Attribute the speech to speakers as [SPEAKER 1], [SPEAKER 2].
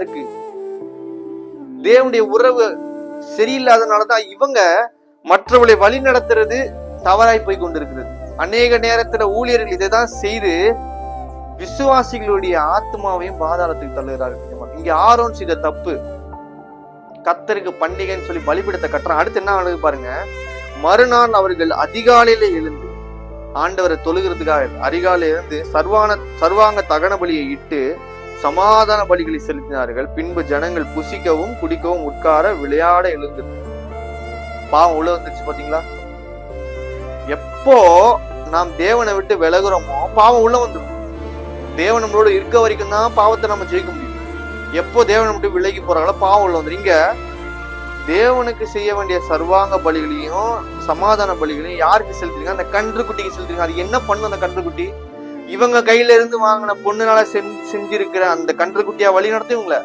[SPEAKER 1] இருக்கு. தேவனுடைய உறவு சரியில்லாதனாலதான் இவங்க மற்றவர்களை வழி நடத்துறது தவறாய் போய் கொண்டிருக்கிறது. அநேக நேரத்துல ஊழியர்கள் இதைதான் செய்து விசுவாசிகளுடைய ஆத்மாவையும் பாதாளத்துக்கு தள்ளுகிறார்கள். இங்க ஆரோன் செய்த தப்பு. கர்த்தருக்கு பண்டிகைன்னு சொல்லி பலிபீடத்தை கட்டுறான். அடுத்து என்ன ஆனது பாருங்க. மறுநாள் அவர்கள் அதிகாலையில எழுந்து ஆண்டவரை தொழுகிறதுக்காக அதிகாலையில இருந்து சர்வாங்க தகன பலியை இட்டு சமாதான பலிகளை செலுத்தினார்கள். பின்பு ஜனங்கள் புசிக்கவும் குடிக்கவும் உட்கார விளையாட எழுந்தது. பாவம் உள்ள வந்துருச்சு பாத்தீங்களா? எப்போ நாம் தேவனை விட்டு விலகுறோமோ பாவம் உள்ள வந்துடும். தேவன் நம்மளோட இருக்க வரைக்கும் தான் பாவத்தை நம்ம ஜெயிக்க முடியும். எப்போ தேவனை விட்டு விலகி போறாங்களோ பாவம் உள்ள வந்துடும். இங்க தேவனுக்கு செய்ய வேண்டிய சர்வாங்க பலிகளையும் சமாதான பலிகளையும் யாருக்கு செலுத்துறீங்க? அந்த கன்று குட்டிக்கு செலுத்துறீங்க. அது என்ன பண்ணும் அந்த கன்று குட்டி? இவங்க கையில இருந்து வாங்கின பொண்ணுனால செஞ்சிருக்கிற அந்த கன்று குட்டியா வழி நடத்துவீங்கள?